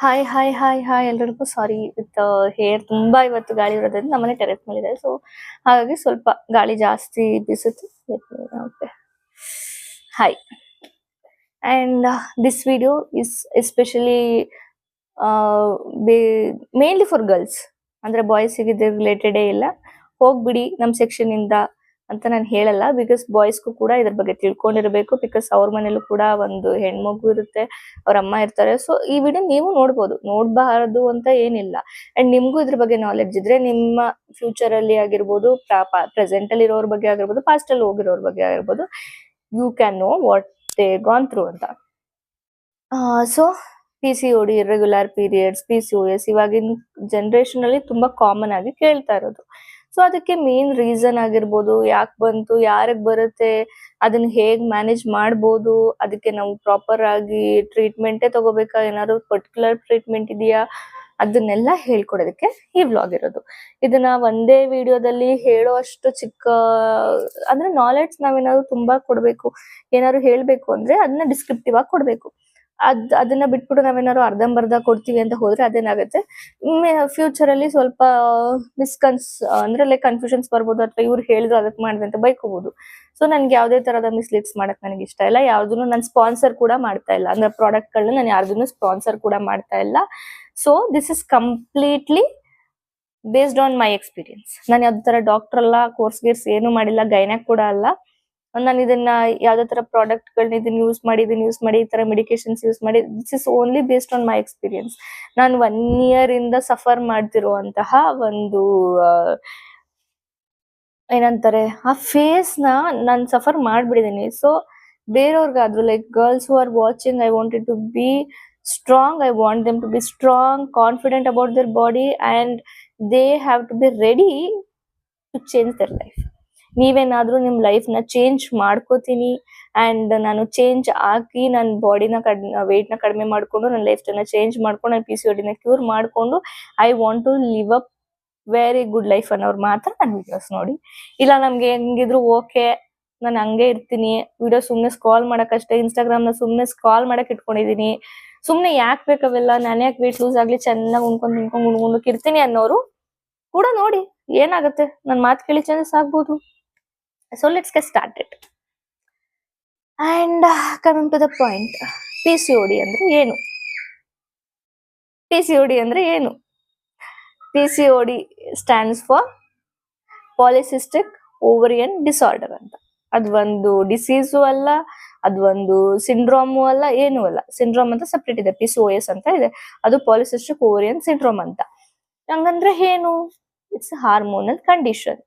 Hi hi hi hi ಎಲ್ರಿಗೂ ಸಾರಿ with hair ತುಂಬಾ ಇವತ್ತು ಗಾಳಿ ಇರೋದ್ರಿಂದ ನಮ್ಮನೆ ಟೆರೆಸ್ ಮೇಲೆ ಇದೆ. ಸೊ ಹಾಗಾಗಿ ಸ್ವಲ್ಪ ಗಾಳಿ ಜಾಸ್ತಿ ಬೀಸುತ್ತೆ. Okay, hi. And this video is especially mainly for girls, ಅಂದ್ರೆ ಬಾಯ್ಸಿಗೆ ಇದು ರಿಲೇಟೆಡೇ ಇಲ್ಲ. ಹೋಗ್ಬಿಡಿ ನಮ್ಮ ಸೆಕ್ಷನ್ ಇಂದ ಅಂತ ನಾನು ಹೇಳಲ್ಲ, ಬಿಕಾಸ್ ಬಾಯ್ಸ್ಗೂ ಕೂಡ ಇದ್ರ ಬಗ್ಗೆ ತಿಳ್ಕೊಂಡಿರ್ಬೇಕು. ಬಿಕಾಸ್ ಅವ್ರ ಮನೇಲೂ ಕೂಡ ಒಂದು ಹೆಣ್ಮಗು ಇರುತ್ತೆ, ಅವ್ರ ಅಮ್ಮ ಇರ್ತಾರೆ. ಸೊ ಈ ವಿಡಿಯೋ ನೀವು ನೋಡ್ಬೋದು, ನೋಡ್ಬಾರದು ಅಂತ ಏನಿಲ್ಲ. ಅಂಡ್ ನಿಮ್ಗೂ ಇದ್ರ ಬಗ್ಗೆ ನಾಲೆಡ್ಜ್ ಇದ್ರೆ ನಿಮ್ಮ ಫ್ಯೂಚರ್ ಅಲ್ಲಿ ಆಗಿರ್ಬೋದು, ಪ್ರೆಸೆಂಟ್ ಅಲ್ಲಿ ಇರೋರ್ ಬಗ್ಗೆ ಆಗಿರ್ಬೋದು, ಪಾಸ್ಟ್ ಅಲ್ಲಿ ಹೋಗಿರೋರ್ ಬಗ್ಗೆ ಆಗಿರ್ಬೋದು, you can know what they gone through ಅಂತ. So PCOD, irregular periods, PCOS ಇವಾಗಿನ ಜನರೇಷನ್ ಅಲ್ಲಿ ತುಂಬಾ ಕಾಮನ್ ಆಗಿ ಕೇಳ್ತಾ ಇರೋದು. ಸೊ ಅದಕ್ಕೆ ಮೇನ್ ರೀಸನ್ ಆಗಿರ್ಬೋದು, ಯಾಕೆ ಬಂತು, ಯಾರಿಗ್ ಬರುತ್ತೆ, ಅದನ್ನ ಹೇಗ್ ಮ್ಯಾನೇಜ್ ಮಾಡ್ಬೋದು, ಅದಕ್ಕೆ ನಾವು ಪ್ರಾಪರ್ ಆಗಿ ಟ್ರೀಟ್ಮೆಂಟೇ ತಗೋಬೇಕಾ, ಏನಾದ್ರು ಪರ್ಟಿಕ್ಯುಲರ್ ಟ್ರೀಟ್ಮೆಂಟ್ ಇದೆಯಾ, ಅದನ್ನೆಲ್ಲ ಹೇಳ್ಕೊಡೋದಕ್ಕೆ ಈ ವ್ಲಾಗ್ ಇರೋದು. ಇದನ್ನ ಒಂದೇ ವಿಡಿಯೋದಲ್ಲಿ ಹೇಳೋ ಅಷ್ಟು ಚಿಕ್ಕ, ಅಂದ್ರೆ ನಾಲೆಡ್ಜ್ ನಾವೇನಾದ್ರು ತುಂಬಾ ಕೊಡ್ಬೇಕು, ಏನಾದ್ರು ಹೇಳ್ಬೇಕು ಅಂದ್ರೆ ಅದನ್ನ ಡಿಸ್ಕ್ರಿಪ್ಟಿವ್ ಆಗಿ ಕೊಡ್ಬೇಕು. ಅದನ್ನ ಬಿಟ್ಬಿಟ್ಟು ನಾವೇನಾದ್ರು ಅರ್ಧಂಬರ್ಧ ಕೊಡ್ತೀವಿ ಅಂತ ಹೋದ್ರೆ ಅದೇನಾಗುತ್ತೆ, ಫ್ಯೂಚರ್ ಅಲ್ಲಿ ಸ್ವಲ್ಪ ಅಂದ್ರೆ ಲೈಕ್ ಕನ್ಫ್ಯೂಷನ್ಸ್ ಬರ್ಬೋದು, ಅಥವಾ ಇವ್ರು ಹೇಳಿದ್ರು ಅದಕ್ಕೆ ಮಾಡಿದೆ ಅಂತ ಬೈಕೋಬಹುದು. ಸೊ ನನ್ಗೆ ಯಾವ್ದೇ ತರದ ಮಿಸ್ಲೀಡ್ಸ್ ಮಾಡಕ್ ನನಗೆ ಇಷ್ಟ ಇಲ್ಲ. ಯಾವ್ದನ್ನು ನಾನು ಸ್ಪಾನ್ಸರ್ ಕೂಡ ಮಾಡ್ತಾ ಇಲ್ಲ, ಅಂದ್ರೆ ಪ್ರಾಡಕ್ಟ್ ಗಳನ್ನ ನಾನು ಯಾರ್ದನ್ನು ಸ್ಪಾನ್ಸರ್ ಕೂಡ ಮಾಡ್ತಾ ಇಲ್ಲ. So this is completely based on my experience. ನಾನು ಯಾವ್ದೇ ತರ ಡಾಕ್ಟರ್ ಅಲ್ಲ, ಕೋರ್ಸ್ ಗೀರ್ಸ್ ಏನು ಮಾಡಿಲ್ಲ, ಗೈನಾಕ್ ಕೂಡ ಅಲ್ಲ. ನಾನು ಇದನ್ನ ಯಾವ್ದೇ ತರ ಪ್ರಾಡಕ್ಟ್ ಗಳನ್ನ ಇದನ್ನ ಯೂಸ್ ಮಾಡಿ ಈ ತರ ಮೆಡಿಕೇಶನ್ಸ್ ಯೂಸ್ ಮಾಡಿ, this is only based on my experience. ನಾನು 1 year ಇಂದ ಸಫರ್ ಮಾಡ್ತಿರುವಂತಹ ಒಂದು ಏನಂತಾರೆ, ಆ ಫೇಸ್ ನ ನಾನು ಸಫರ್ ಮಾಡ್ಬಿಟ್ಟಿದೀನಿ. ಸೊ ಬೇರೆಯವ್ರಿಗಾದ್ರು, like girls who are watching, I wanted to be strong, I want them to be strong, confident about their body, and they have to be ready to change their life. ನೀವೇನಾದ್ರೂ ನಿಮ್ life ನ change ಮಾಡ್ಕೋತೀನಿ, and ನಾನು change ಆಗಿ ನನ್ನ ಬಾಡಿನ weight ನ ಕಡಿಮೆ ಮಾಡ್ಕೊಂಡು, ನನ್ನ ಲೈಫ್ ಸ್ಟೈಲ್ ನ ಚೇಂಜ್ ಮಾಡ್ಕೊಂಡು, ನನ್ನ PCOD ನ ಕ್ಯೂರ್ ಮಾಡ್ಕೊಂಡು, I want to live up very good life ಅನ್ನೋರು ಮಾತ್ರ ನನ್ನ ವಿಡಿಯೋಸ್ ನೋಡಿ. ಇಲ್ಲ ನಮ್ಗೆ ಹೆಂಗಿದ್ರು ಓಕೆ, ನಾನು ಹಂಗೆ ಇರ್ತೀನಿ, ವಿಡಿಯೋ ಸುಮ್ನೆ ಸ್ಕ್ರಾಲ್ ಮಾಡಕ್ಕಷ್ಟೇ, ಇನ್ಸ್ಟಾಗ್ರಾಮ್ ನ ಸುಮ್ನೆ ಸ್ಕ್ರಾಲ್ ಮಾಡಕ್ ಇಟ್ಕೊಂಡಿದೀನಿ, ಸುಮ್ನೆ ಯಾಕೆ ಬೇಕಾವೆಲ್ಲ, ನಾನು ಯಾಕೆ ವೇಟ್ ಲೂಸ್ ಆಗ್ಲಿ, ಚೆನ್ನಾಗಿ ಉಣ್ಕೊಂಡ್ ಇರ್ತೀನಿ ಅನ್ನೋರು ಕೂಡ ನೋಡಿ, ಏನಾಗುತ್ತೆ, ನನ್ ಮಾತು ಕೇಳಿ ಚೇಂಜಸ್ ಆಗ್ಬೋದು. So let's get started. And coming to the point, PCOD ಅಂದ್ರೆ ಏನು? PCOD ಅಂದ್ರೆ ಏನು? PCOD stands for Polycystic Ovarian Disorder ಅಂತ. ಅದು ಒಂದು ಡಿಸೀಸು ಅಲ್ಲ, ಅದು ಒಂದು ಸಿಂಡ್ರೋಮು ಅಲ್ಲ, ಏನು ಅಲ್ಲ. ಸಿಂಡ್ರೋಮ್ ಅಂತ ಸಪ್ರೇಟ್ ಇದೆ, PCOS ಅಂತ ಇದೆ, ಅದು Polycystic Ovarian Syndrome ಅಂತ. ಹಂಗಂದ್ರೆ ಏನು? It's hormonal condition.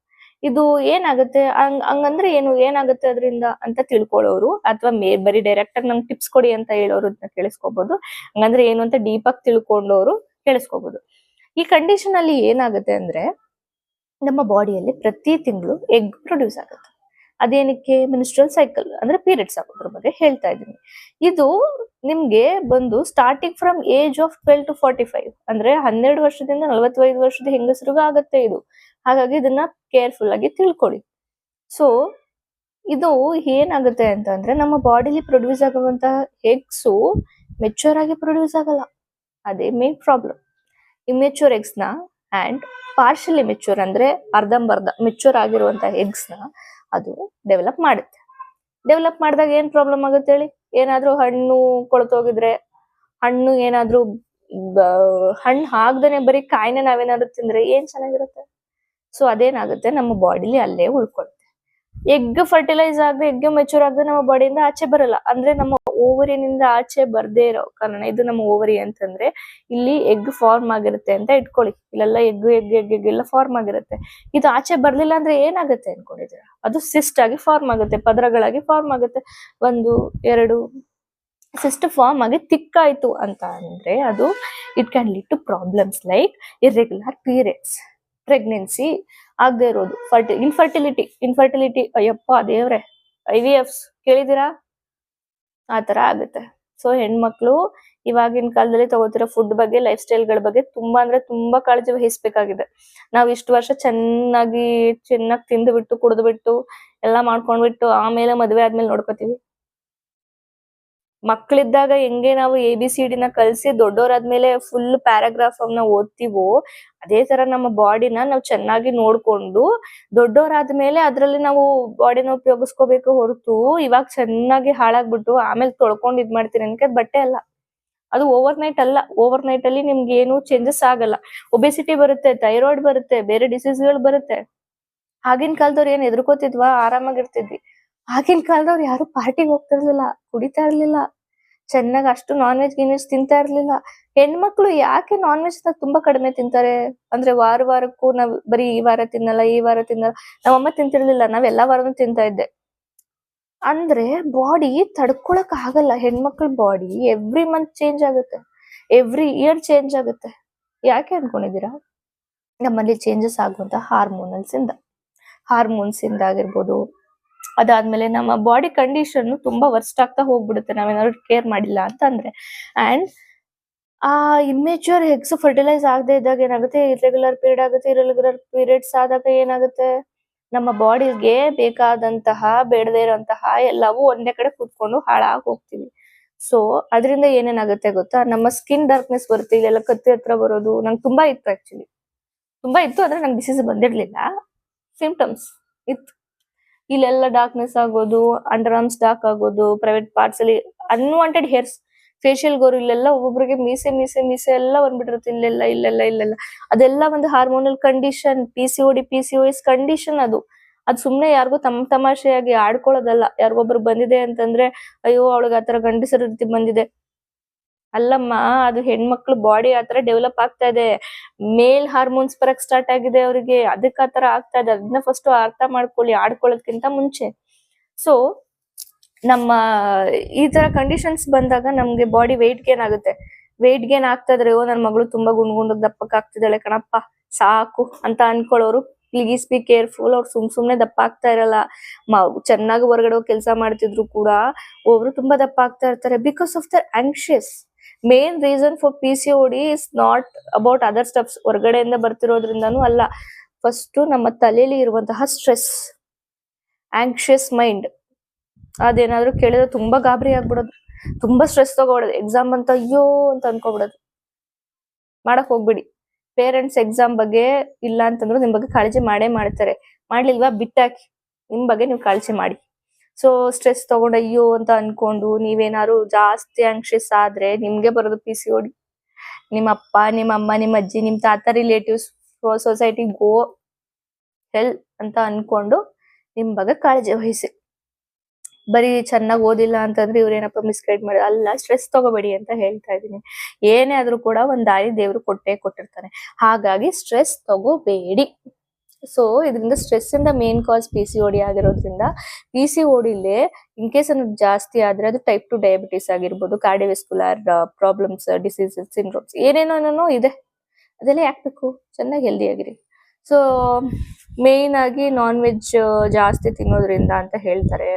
ಇದು ಏನಾಗುತ್ತೆ, ಹಂಗಂದ್ರೆ ಏನು, ಏನಾಗುತ್ತೆ ಅದರಿಂದ ಅಂತ ತಿಳ್ಕೊಳ್ಳೋರು, ಅಥವಾ ಬರೀ ಡೈರೆಕ್ಟ್ ಆಗಿ ನಂಗೆ ಟಿಪ್ಸ್ ಕೊಡಿ ಅಂತ ಹೇಳೋರು ಕೇಳಿಸ್ಕೋಬಹುದು. ಹಂಗಂದ್ರೆ ಏನು ಅಂತ ಡೀಪ್ ಆಗಿ ತಿಳ್ಕೊಂಡವರು ಕೇಳಿಸ್ಕೋಬಹುದು. ಈ ಕಂಡೀಷನ್ ಅಲ್ಲಿ ಏನಾಗುತ್ತೆ ಅಂದ್ರೆ, ನಮ್ಮ ಬಾಡಿಯಲ್ಲಿ ಪ್ರತಿ ತಿಂಗಳು ಎಗ್ ಪ್ರೊಡ್ಯೂಸ್ ಆಗುತ್ತೆ. ಅದೇನಕ್ಕೆ? ಮೆನ್ಸ್ಟ್ರುಯಲ್ ಸೈಕಲ್, ಅಂದ್ರೆ ಪೀರಿಯಡ್ಸ್ ಆಗೋದ್ರ ಬಗ್ಗೆ ಹೇಳ್ತಾ ಇದ್ದೀನಿ. ಇದು ನಿಮ್ಗೆ ಬಂದು starting from age of 12 to 45, ಅಂದ್ರೆ 12 ವರ್ಷದಿಂದ 45 ವರ್ಷದ ಹೆಂಗಸರಿಗೂ ಆಗತ್ತೆ ಇದು. ಹಾಗಾಗಿ ಇದನ್ನ ಕೇರ್ಫುಲ್ ಆಗಿ ತಿಳ್ಕೊಳ್ಳಿ. ಸೊ ಇದು ಏನಾಗುತ್ತೆ ಅಂತಂದ್ರೆ, ನಮ್ಮ ಬಾಡಿಲಿ ಪ್ರೊಡ್ಯೂಸ್ ಆಗುವಂತಹ ಎಗ್ಸು ಮೆಚೂರ್ ಆಗಿ ಪ್ರೊಡ್ಯೂಸ್ ಆಗಲ್ಲ. ಅದೇ ಮೇನ್ ಪ್ರಾಬ್ಲಮ್. ಇಮ್ಮೆಚೂರ್ ಎಗ್ಸ್ ನ ಅಂಡ್ ಪಾರ್ಷಿಯಲಿ ಮೆಚೂರ್, ಅಂದ್ರೆ ಅರ್ಧಂಬರ್ಧ ಮೆಚೂರ್ ಆಗಿರುವಂತಹ ಎಗ್ಸ್ ನ ಅದು ಡೆವಲಪ್ ಮಾಡುತ್ತೆ. ಡೆವಲಪ್ ಮಾಡಿದಾಗ ಏನ್ ಪ್ರಾಬ್ಲಮ್ ಆಗುತ್ತೆ ಹೇಳಿ? ಏನಾದ್ರೂ ಹಣ್ಣು ಕೊಳ್ತೋಗಿದ್ರೆ, ಹಣ್ಣು ಏನಾದ್ರೂ ಹಣ್ಣು ಹಾಕ್ದೇನೆ ಬರೀ ಕಾಯಿನ ನಾವೇನಾದ್ರು ತಿಂದ್ರೆ ಏನ್ ಚೆನ್ನಾಗಿರುತ್ತೆ? ಸೊ ಅದೇನಾಗುತ್ತೆ, ನಮ್ಮ ಬಾಡಿಲಿ ಅಲ್ಲೇ ಉಳ್ಕೊಳುತ್ತೆ. ಎಗ್ ಫರ್ಟಿಲೈಸ್ ಆಗದೆ, ಎಗ್ ಮೆಚೂರ್ ಆಗದೆ ನಮ್ಮ ಬಾಡಿಯಿಂದ ಆಚೆ ಬರಲ್ಲ. ಅಂದ್ರೆ ನಮ್ಮ ಓವರಿನಿಂದ ಆಚೆ ಬರ್ದೇ ಇರೋ ಕಾರಣ, ಇದು ನಮ್ಮ ಓವರಿ ಅಂತಂದ್ರೆ ಇಲ್ಲಿ ಎಗ್ ಫಾರ್ಮ್ ಆಗಿರುತ್ತೆ ಅಂತ ಇಟ್ಕೊಳ್ಳಿ. ಇಲ್ಲೆಲ್ಲ ಎಗ್ ಎಲ್ಲ ಫಾರ್ಮ್ ಆಗಿರುತ್ತೆ. ಇದು ಆಚೆ ಬರ್ಲಿಲ್ಲ ಅಂದ್ರೆ ಏನಾಗುತ್ತೆ ಅನ್ಕೊಂಡಿದ್ದೀರಾ? ಅದು ಸಿಸ್ಟ್ ಆಗಿ ಫಾರ್ಮ್ ಆಗುತ್ತೆ, ಪದರಗಳಾಗಿ ಫಾರ್ಮ್ ಆಗುತ್ತೆ. 1, 2 ಸಿಸ್ಟ್ ಫಾರ್ಮ್ ಆಗಿ ತಿಕ್ಕಾಯ್ತು ಅಂತ ಅಂದ್ರೆ ಅದು it can lead to problems like irregular periods, pregnancy ಆಗದೆ ಇರೋದು, ಇನ್ಫರ್ಟಿಲಿಟಿ, ಅಯ್ಯಪ್ಪ ದೇವ್ರೆ, IVFs ಕೇಳಿದಿರಾ? ಆ ತರ ಆಗುತ್ತೆ. ಸೊ ಹೆಣ್ಮಕ್ಳು ಇವಾಗಿನ ಕಾಲದಲ್ಲಿ ತಗೋತಿರೋ ಫುಡ್ ಬಗ್ಗೆ, ಲೈಫ್ ಸ್ಟೈಲ್ಗಳ ಬಗ್ಗೆ ತುಂಬಾ ಅಂದ್ರೆ ತುಂಬಾ ಕಾಳಜಿ ವಹಿಸ್ಬೇಕಾಗಿದೆ. ನಾವ್ ಇಷ್ಟು ವರ್ಷ ಚೆನ್ನಾಗಿ ತಿಂದು ಬಿಟ್ಟು, ಕುಡಿದು ಬಿಟ್ಟು, ಎಲ್ಲಾ ಮಾಡ್ಕೊಂಡ್ಬಿಟ್ಟು ಆಮೇಲೆ ಮದ್ವೆ ಆದ್ಮೇಲೆ ನೋಡ್ಕೋತೀವಿ. ಮಕ್ಳಿದ್ದಾಗ ಹೆಂಗೆ ನಾವು ABCD ನ ಕಲ್ಸಿ ದೊಡ್ಡವರಾದ್ಮೇಲೆ ಫುಲ್ ಪ್ಯಾರಾಗ್ರಾಫ್ ಅವನ್ನ ಓದ್ತಿವೋ, ಅದೇ ತರ ನಮ್ಮ ಬಾಡಿನ ನಾವು ಚೆನ್ನಾಗಿ ನೋಡ್ಕೊಂಡು ದೊಡ್ಡವರಾದ್ಮೇಲೆ ಅದ್ರಲ್ಲಿ ನಾವು ಬಾಡಿನ ಉಪಯೋಗಿಸ್ಕೋಬೇಕು ಹೊರತು ಇವಾಗ ಚೆನ್ನಾಗಿ ಹಾಳಾಗ್ಬಿಟ್ಟು ಆಮೇಲೆ ತೊಳ್ಕೊಂಡ್ ಇದ್ ಮಾಡ್ತೀನಿ ಅನ್ಕೆ ಬಟ್ಟೆ ಅಲ್ಲ. ಅದು ಓವರ್ ನೈಟ್ ಅಲ್ಲ. ಓವರ್ ನೈಟ್ ಅಲ್ಲಿ ನಿಮ್ಗೆ ಏನು ಚೇಂಜಸ್ ಆಗಲ್ಲ. ಒಬೆಸಿಟಿ ಬರುತ್ತೆ, ಥೈರಾಯ್ಡ್ ಬರುತ್ತೆ, ಬೇರೆ ಡಿಸೀಸ್ಗಳು ಬರುತ್ತೆ. ಆಗಿನ ಕಾಲದವ್ರು ಏನ್ ಎದ್ರುಕೋತಿದ್ವಾ, ಆರಾಮಾಗಿರ್ತಿದ್ವಿ. ಆಗಿನ ಕಾಲದವ್ರು ಯಾರು ಪಾರ್ಟಿಗೆ ಹೋಗ್ತಿರ್ಲಿಲ್ಲ, ಕುಡಿತಾ ಇರ್ಲಿಲ್ಲ, ಚೆನ್ನಾಗಿ ಅಷ್ಟು ನಾನ್ ವೆಜ್ ಗಿನ್ವೆಜ್ ತಿಂತಾ ಇರ್ಲಿಲ್ಲ. ಹೆಣ್ಮಕ್ಳು ಯಾಕೆ ನಾನ್ ವೆಜ್ ನ ತುಂಬಾ ಕಡಿಮೆ ತಿಂತಾರೆ ಅಂದ್ರೆ ವಾರಕ್ಕೂ ನಾವ್ ಬರೀ ಈ ವಾರ ತಿನ್ನಲ್ಲ, ಈ ವಾರ ತಿನ್ನಲ್ಲ. ನಮ್ಮಮ್ಮ ತಿಂತಿರ್ಲಿಲ್ಲ, ನಾವ್ ಎಲ್ಲಾ ವಾರನೂ ತಿಂತಾ ಇದ್ದೆ. ಅಂದ್ರೆ ಬಾಡಿ ತಡ್ಕೊಳಕ್ ಆಗಲ್ಲ. ಹೆಣ್ಮಕ್ಳ ಬಾಡಿ ಎವ್ರಿ ಮಂತ್ ಚೇಂಜ್ ಆಗುತ್ತೆ, ಎವ್ರಿ ಇಯರ್ ಚೇಂಜ್ ಆಗುತ್ತೆ. ಯಾಕೆ ಅನ್ಕೊಂಡಿದೀರಾ? ನಮ್ಮಲ್ಲಿ ಚೇಂಜಸ್ ಆಗುವಂತ ಹಾರ್ಮೋನ್ಸ್ ಇಂದ ಆಗಿರ್ಬೋದು. ಅದಾದ್ಮೇಲೆ ನಮ್ಮ ಬಾಡಿ ಕಂಡೀಷನ್ ತುಂಬಾ ವರ್ಸ್ಟ್ ಆಗ್ತಾ ಹೋಗ್ಬಿಡುತ್ತೆ ನಾವೇನಾದ್ರು ಕೇರ್ ಮಾಡಿಲ್ಲ ಅಂತ ಅಂದ್ರೆ. ಅಂಡ್ ಆ ಇಮ್ಮೆಚೂರ್ ಎಗ್ಸ್ ಫರ್ಟಿಲೈಸ್ ಆಗದೆ ಇದ್ದಾಗ ಏನಾಗುತ್ತೆ, ಇರ್ರೆಗ್ಯುಲರ್ ಪೀರಿಯಡ್ ಆಗುತ್ತೆ. ಇರ್ರೆಗ್ಯುಲರ್ ಪೀರಿಯಡ್ಸ್ ಆದಾಗ ಏನಾಗುತ್ತೆ, ನಮ್ಮ ಬಾಡಿಗೆ ಬೇಕಾದಂತಹ ಬೇಡದೇ ಇರೋಂತಹ ಎಲ್ಲವೂ ಒಂದೇ ಕಡೆ ಕೂತ್ಕೊಂಡು ಹಾಳಾಗಿ ಹೋಗ್ತೀವಿ. ಸೊ ಅದರಿಂದ ಏನೇನಾಗುತ್ತೆ ಗೊತ್ತಾ, ನಮ್ಮ ಸ್ಕಿನ್ ಡಾರ್ಕ್ನೆಸ್ ಬರುತ್ತೆ, ಇಲ್ಲೆಲ್ಲ ಕತ್ತಿ ಹತ್ರ ಬರೋದು. ನಂಗೆ ತುಂಬಾ ಇತ್ತು ಆಕ್ಚುಲಿ, ತುಂಬಾ ಇತ್ತು. ಆದ್ರೆ ನಂಗೆ ಡಿಸೀಸ್ ಬಂದಿರ್ಲಿಲ್ಲ, ಸಿಂಪ್ಟಮ್ಸ್ ಇತ್ತು. ಇಲ್ಲೆಲ್ಲ ಡಾರ್ಕ್ನೆಸ್ ಆಗೋದು, ಅಂಡರ್ ಆರ್ಮ್ಸ್ ಡಾರ್ಕ್ ಆಗೋದು, ಪ್ರೈವೇಟ್ ಪಾರ್ಟ್ಸ್ ಅಲ್ಲಿ ಅನ್ವಾಂಟೆಡ್ ಹೇರ್ಸ್, ಫೇಶಿಯಲ್ ಗೋರು ಇಲ್ಲೆಲ್ಲ ಒಬ್ಬೊಬ್ರಿಗೆ ಮೀಸೆ ಮೀಸೆ ಮೀಸೆ ಎಲ್ಲ ಬಂದ್ಬಿಟ್ಟಿರುತ್ತೆ. ಇಲ್ಲೆಲ್ಲ ಅದೆಲ್ಲ ಒಂದು ಹಾರ್ಮೋನಲ್ ಕಂಡೀಷನ್. PCOS ಕಂಡೀಷನ್ ಅದು. ಅದು ಸುಮ್ನೆ ಯಾರಿಗೂ ತಮಾಷೆಯಾಗಿ ಆಡ್ಕೊಳ್ಳೋದಲ್ಲ. ಯಾರಿಗೊಬ್ರು ಬಂದಿದೆ ಅಂತಂದ್ರೆ ಅಯ್ಯೋ ಅವಳಿಗೆ ಆತರ ಗಂಡಸರ ರೀತಿ ಬಂದಿದೆ ಅಲ್ಲಮ್ಮ, ಅದು ಹೆಣ್ಮಕ್ಳು ಬಾಡಿ ಆತರ ಡೆವಲಪ್ ಆಗ್ತಾ ಇದೆ. ಮೇಲ್ ಹಾರ್ಮೋನ್ಸ್ ಬರಕ್ ಸ್ಟಾರ್ಟ್ ಆಗಿದೆ ಅವ್ರಿಗೆ, ಅದಕ್ಕೆ ಆತರ ಆಗ್ತಾ ಇದೆ. ಅದನ್ನ ಫಸ್ಟ್ ಅರ್ಥ ಮಾಡ್ಕೊಳ್ಳಿ ಆಡ್ಕೊಳ್ಳೋದ್ಕಿಂತ ಮುಂಚೆ. ಸೊ ನಮ್ಮ ಈ ತರ ಕಂಡೀಷನ್ಸ್ ಬಂದಾಗ ನಮ್ಗೆ ಬಾಡಿ ವೆಯ್ಟ್ ಗೇನ್ ಆಗುತ್ತೆ. ವೆಯ್ಟ್ ಗೇನ್ ಆಗ್ತಾ ಇದ್ರೆ ನನ್ ಮಗಳು ತುಂಬಾ ಗುಂಡ್ ದಪ್ಪಕ್ ಆಗ್ತಿದ್ದಾಳೆ ಕಣಪ್ಪ ಸಾಕು ಅಂತ ಅನ್ಕೊಳ್ಳೋರು ಪ್ಲೀಸ್ ಬಿ ಕೇರ್ಫುಲ್. ಅವ್ರು ಸುಮ್ನೆ ದಪ್ಪ ಆಗ್ತಾ ಇರಲ್ಲ. ಚೆನ್ನಾಗಿ ಹೊರಗಡೆ ಹೋಗಿ ಕೆಲಸ ಮಾಡ್ತಿದ್ರು ಕೂಡ ಒಬ್ರು ತುಂಬಾ ದಪ್ಪ ಆಗ್ತಾ ಇರ್ತಾರೆ because of there anxious. Main reason for PCOD is not about other stuffs, ಹೊರಗಡೆಯಿಂದ ಬರ್ತಿರೋದ್ರಿಂದನೂ ಅಲ್ಲ. ಫಸ್ಟ್ ನಮ್ಮ ತಲೆಯಲ್ಲಿ ಇರುವಂತಹ ಸ್ಟ್ರೆಸ್, ಆಂಕ್ಷಿಯಸ್ ಮೈಂಡ್. ಅದೇನಾದ್ರು ಕೇಳಿದ್ರೆ ತುಂಬಾ ಗಾಬರಿ ಆಗ್ಬಿಡೋದು, ತುಂಬಾ ಸ್ಟ್ರೆಸ್ ತಗೋಬಿಡೋದು. ಎಕ್ಸಾಮ್ ಅಂತ ಅಯ್ಯೋ ಅಂತ ಅನ್ಕೋಬಿಡೋದು. ಮಾಡಕ್ ಹೋಗ್ಬಿಡಿ. ಪೇರೆಂಟ್ಸ್ ಎಕ್ಸಾಮ್ ಬಗ್ಗೆ ಇಲ್ಲ ಅಂತಂದ್ರು ನಿಮ್ ಬಗ್ಗೆ ಕಾಳಜಿ ಮಾಡೇ ಮಾಡ್ತಾರೆ. ಮಾಡ್ಲಿಲ್ವಾ ಬಿಟ್ಟಾಕಿ, ನಿಮ್ ಬಗ್ಗೆ ನೀವು ಕಾಳಜಿ ಮಾಡಿ. ಸೊ ಸ್ಟ್ರೆಸ್ ತಗೊಂಡು ಅಯ್ಯೋ ಅಂತ ಅನ್ಕೊಂಡು ನೀವೇನಾದ್ರು ಜಾಸ್ತಿ ಆಂಕ್ಷಿಯಸ್ ಆದ್ರೆ ನಿಮ್ಗೆ ಬರೋದು PCOD. ನಿಮ್ಮ ಅಪ್ಪ, ನಿಮ್ಮ ಅಮ್ಮ, ನಿಮ್ಮ ಅಜ್ಜಿ, ನಿಮ್ ತಾತ, ರಿಲೇಟಿವ್ಸ್, ಸೊಸೈಟಿ ಗೋ ಹೆಲ್ ಅಂತ ಅನ್ಕೊಂಡು ನಿಮ್ ಬಗ್ಗೆ ಕಾಳಜಿ ವಹಿಸಿ. ಬರೀ ಚೆನ್ನಾಗಿ ಓದಿಲ್ಲ ಅಂತಂದ್ರೆ ಇವ್ರೇನಪ್ಪ ಮಿಸ್ಗೈಡ್ ಮಾಡಿ ಅಲ್ಲ, ಸ್ಟ್ರೆಸ್ ತಗೋಬೇಡಿ ಅಂತ ಹೇಳ್ತಾ ಇದೀನಿ. ಏನೇ ಆದ್ರೂ ಕೂಡ ಒಂದ್ ದಾರಿ ದೇವ್ರು ಕೊಟ್ಟಿರ್ತಾನೆ. ಹಾಗಾಗಿ ಸ್ಟ್ರೆಸ್ ತಗೋಬೇಡಿ. ಸೊ ಇದರಿಂದ ಸ್ಟ್ರೆಸ್ ಇಂದ ಮೇನ್ ಕಾಸ್ PCOD ಆಗಿರೋದ್ರಿಂದ PCODಲಿ ಇನ್ ಕೇಸ್ ಅನ್ನೋದು ಜಾಸ್ತಿ ಆದ್ರೆ ಅದು ಟೈಪ್ 2 ಡಯಾಬಿಟಿಸ್ ಆಗಿರ್ಬೋದು, ಕಾರ್ಡಿಯೋವೆಸ್ಕ್ಯುಲರ್ ಪ್ರಾಬ್ಲಮ್ಸ್, ಡಿಸೀಸಸ್, ಸಿಂಡ್ರೋಮ್ಸ್ ಏನೇನೋ ಇದೆ. ಅದೆಲ್ಲ ಯಾಕ್ಬೇಕು, ಚೆನ್ನಾಗಿ ಹೆಲ್ದಿ ಆಗಿರಿ. ಸೊ ಮೇನ್ ಆಗಿ ನಾನ್ ವೆಜ್ ಜಾಸ್ತಿ ತಿನ್ನೋದ್ರಿಂದ ಅಂತ ಹೇಳ್ತಾರೆ.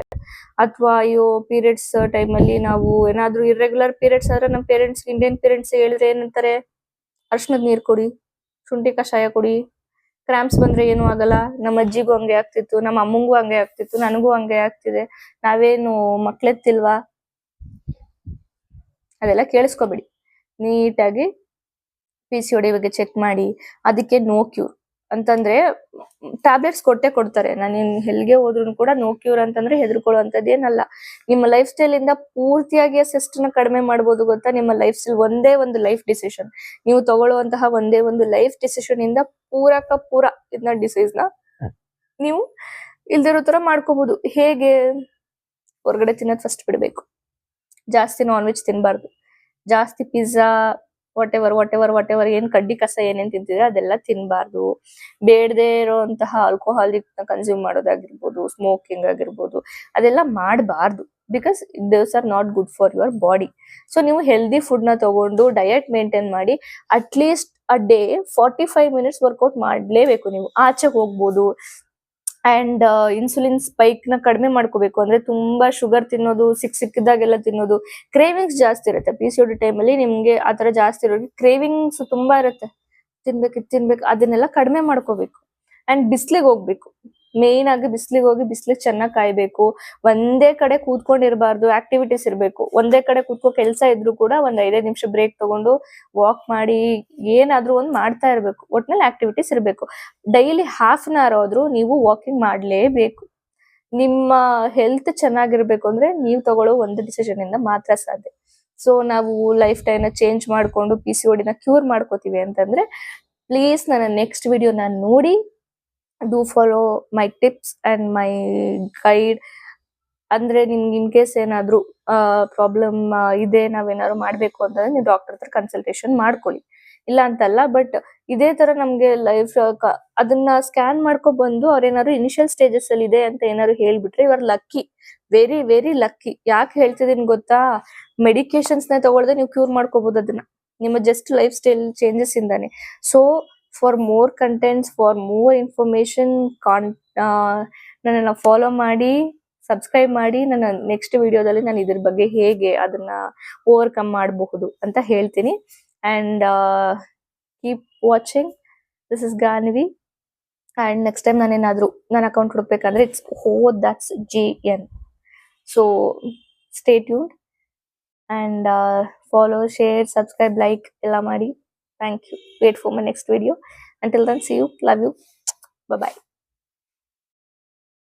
ಅಥವಾ ಅಯ್ಯೋ ಪೀರಿಯಡ್ಸ್ ಟೈಮಲ್ಲಿ ನಾವು ಏನಾದ್ರೂ ಇರ್ರೆಗ್ಯುಲರ್ ಪೀರಿಯಡ್ಸ್ ಆದ್ರೆ ನಮ್ಮ ಪೇರೆಂಟ್ಸ್, ಇಂಡಿಯನ್ ಪೇರೆಂಟ್ಸ್ ಹೇಳಿದ್ರೆ ಏನಂತಾರೆ, ಅರ್ಶನದ ನೀರ್ ಕೊಡಿ, ಶುಂಠಿ ಕಷಾಯ ಕೊಡಿ, ಕ್ರಾಂಪ್ಸ್ ಬಂದ್ರೆ ಏನು ಆಗಲ್ಲ. ನಮ್ಮ ಅಜ್ಜಿಗೂ ಹಂಗೆ ಆಗ್ತಿತ್ತು, ನಮ್ಮ ಅಮ್ಮಂಗೂ ಹಂಗೆ ಆಗ್ತಿತ್ತು, ನನಗೂ ಹಂಗೆ ಆಗ್ತಿದೆ, ನಾವೇನು ಮಕ್ಳೆತ್ತಿಲ್ವಾ? ಅದೆಲ್ಲ ಕೇಳಿಸ್ಕೊಬೇಡಿ. ನೀಟಾಗಿ PCOD ಬಗ್ಗೆ ಚೆಕ್ ಮಾಡಿ. ಅದಕ್ಕೆ ನೋ ಕ್ಯೂರ್ ಅಂತಂದ್ರೆ ಟ್ಯಾಬ್ಲೆಟ್ಸ್ ಕೊಡ್ತಾರೆ. ನಾನು ಎಲ್ಲಿಗೆ ಹೋದ್ರು ಕೂಡ ನೋ ಕ್ಯೂರ್ ಅಂತಂದ್ರೆ ಹೆದರ್ಕೊಳ್ಳುವಂತದ್ದೇನಲ್ಲ. ನಿಮ್ಮ ಲೈಫ್ ಸ್ಟೈಲ್ ಇಂದ ಪೂರ್ತಿಯಾಗಿ ಎಷ್ಟನ್ನ ಕಡಿಮೆ ಮಾಡ್ಬೋದು ಗೊತ್ತಾ? ನಿಮ್ಮ ಲೈಫ್ ಸ್ಟೈಲ್ ಒಂದೇ ಒಂದು ಲೈಫ್ ಡಿಸಿಷನ್, ನೀವು ತಗೊಳ್ಳುವಂತಹ ಒಂದೇ ಒಂದು ಲೈಫ್ ಡಿಸಿಷನ್ ಇಂದ ಪೂರ ಇದನ್ನ ಡಿಸೀಸ್ ನ ನೀವು ಇಲ್ದಿರೋ ತರ ಮಾಡ್ಕೋಬಹುದು. ಹೇಗೆ? ಹೊರಗಡೆ ತಿನ್ನೋದು ಫಸ್ಟ್ ಬಿಡ್ಬೇಕು. ಜಾಸ್ತಿ ನಾನ್ ವೆಜ್ ತಿನ್ಬಾರ್ದು. ಜಾಸ್ತಿ ಪಿಜ್ಜಾ ವಾಟ್ ಎವರ್ ಏನ್ ಕಡ್ಡಿ ಕಸ ಏನೇನ್ ತಿಂತಿದ್ರೆ ಅದೆಲ್ಲ ತಿನ್ಬಾರ್ದು. ಬೇಡದೆ ಇರೋಂತಹ ಆಲ್ಕೋಹಾಲಿಕ್ ಕನ್ಸ್ಯೂಮ್ ಮಾಡೋದಾಗಿರ್ಬೋದು, ಸ್ಮೋಕಿಂಗ್ ಆಗಿರ್ಬೋದು, ಅದೆಲ್ಲ ಮಾಡಬಾರ್ದು. Because those are not good for your body. So ನೀವು ಹೆಲ್ದಿ ಫುಡ್ ನ ತಗೊಂಡು ಡಯಟ್ ಮೇಂಟೈನ್ ಮಾಡಿ at least a day 45 minutes workout ಮಾಡ್ಲೇಬೇಕು. ನೀವು ಆಚೆ ಹೋಗ್ಬೋದು. ಅಂಡ್ ಇನ್ಸುಲಿನ್ ಸ್ಪೈಕ್ ನ ಕಡಿಮೆ ಮಾಡ್ಕೋಬೇಕು. ಅಂದ್ರೆ ತುಂಬಾ ಶುಗರ್ ತಿನ್ನೋದು, ಸಿಕ್ಕಿದಾಗೆಲ್ಲ ತಿನ್ನೋದು, ಕ್ರೇವಿಂಗ್ಸ್ ಜಾಸ್ತಿ ಇರುತ್ತೆ. PCOD ಟೈಮಲ್ಲಿ ನಿಮ್ಗೆ ಆತರ ಜಾಸ್ತಿ ಇರೋದು ಕ್ರೇವಿಂಗ್ಸ್ ತುಂಬಾ ಇರುತ್ತೆ. ತಿನ್ಬೇಕು, ಅದನ್ನೆಲ್ಲ ಕಡಿಮೆ ಮಾಡ್ಕೋಬೇಕು. ಅಂಡ್ ಬಿಸ್ಲಿಗೆ ಹೋಗ್ಬೇಕು. ಮೇನ್ ಆಗಿ ಬಿಸ್ಲಿಗೆ ಹೋಗಿ ಬಿಸ್ಲಿಗೆ ಚೆನ್ನಾಗಿ ಕಾಯ್ಬೇಕು. ಒಂದೇ ಕಡೆ ಕೂತ್ಕೊಂಡಿರ್ಬಾರ್ದು, ಆಕ್ಟಿವಿಟೀಸ್ ಇರ್ಬೇಕು. ಒಂದೇ ಕಡೆ ಕೂತ್ಕೋ ಕೆಲಸ ಇದ್ರು ಕೂಡ ಒಂದ್ 5 ನಿಮಿಷ ಬ್ರೇಕ್ ತಗೊಂಡು ವಾಕ್ ಮಾಡಿ ಏನಾದ್ರೂ ಒಂದ್ ಮಾಡ್ತಾ ಇರ್ಬೇಕು. ಒಟ್ನಲ್ಲಿ ಆಕ್ಟಿವಿಟೀಸ್ ಇರ್ಬೇಕು. ಡೈಲಿ ಹಾಫ್ ಅನ್ ಅವರ್ ಆದ್ರೂ ನೀವು ವಾಕಿಂಗ್ ಮಾಡ್ಲೇಬೇಕು. ನಿಮ್ಮ ಹೆಲ್ತ್ ಚೆನ್ನಾಗಿರ್ಬೇಕು ಅಂದ್ರೆ ನೀವು ತಗೊಳ್ಳೋ ಒಂದು ಡಿಸಿಷನ್ ಇಂದ ಮಾತ್ರ ಸಾಧ್ಯ. ಸೊ ನಾವು ಲೈಫ್ ಟೈಮ್ ಚೇಂಜ್ ಮಾಡ್ಕೊಂಡು PCOD ನ ಕ್ಯೂರ್ ಮಾಡ್ಕೋತೀವಿ ಅಂತಂದ್ರೆ ಪ್ಲೀಸ್ ನನ್ನ ನೆಕ್ಸ್ಟ್ ವಿಡಿಯೋನ ನೋಡಿ do follow my tips and my guide. ಅಂದ್ರೆ ನಿಮ್ಗೆ ಇನ್ ಕೇಸ್ ಏನಾದ್ರು ಪ್ರಾಬ್ಲಮ್ ಇದೆ, ನಾವೇನಾದ್ರು ಮಾಡ್ಬೇಕು ಅಂತಂದ್ರೆ ನೀವು ಡಾಕ್ಟರ್ ಹತ್ರ ಕನ್ಸಲ್ಟೇಷನ್ ಮಾಡ್ಕೊಳ್ಳಿ. ಇಲ್ಲ ಅಂತಲ್ಲ, ಬಟ್ ಇದೇ ತರ ನಮ್ಗೆ ಲೈಫ್ ಅದನ್ನ ಸ್ಕ್ಯಾನ್ ಮಾಡ್ಕೊ ಬಂದು ಅವ್ರೇನಾದ್ರು ಇನಿಷಿಯಲ್ ಸ್ಟೇಜಸ್ ಅಲ್ಲಿ ಇದೆ ಅಂತ ಏನಾದ್ರು ಹೇಳ್ಬಿಟ್ರೆ ಇವರು ಲಕ್ಕಿ, ವೆರಿ ವೆರಿ ಲಕ್ಕಿ. ಯಾಕೆ ಹೇಳ್ತಿದೀನಿ ಗೊತ್ತಾ? ಮೆಡಿಕೇಶನ್ಸ್ ನ ತಗೊಳ್ದೆ ನೀವು ಕ್ಯೂರ್ ಮಾಡ್ಕೋಬಹುದು ಅದನ್ನ, ನಿಮ್ಮ ಜಸ್ಟ್ ಲೈಫ್ ಸ್ಟೈಲ್ ಚೇಂಜಸ್ ಇಂದಾನೆ. So for more contents, for more information ನನ್ನನ್ನು ಫಾಲೋ ಮಾಡಿ, ಸಬ್ಸ್ಕ್ರೈಬ್ ಮಾಡಿ. ನನ್ನ ನೆಕ್ಸ್ಟ್ ವಿಡಿಯೋದಲ್ಲಿ ನಾನು ಇದ್ರ ಬಗ್ಗೆ ಹೇಗೆ ಅದನ್ನ ಓವರ್ಕಮ್ ಮಾಡಬಹುದು ಅಂತ ಹೇಳ್ತೀನಿ. And keep watching. This is Gaanvi. And next time ನಾನೇನಾದ್ರೂ ನನ್ನ ಅಕೌಂಟ್ ಹುಡುಕ್ಬೇಕಂದ್ರೆ it's that's GN. So stay tuned and follow, share, subscribe, like ಎಲ್ಲ ಮಾಡಿ. Thank you. Wait for my next video. Until then, see you. Love you. Bye bye.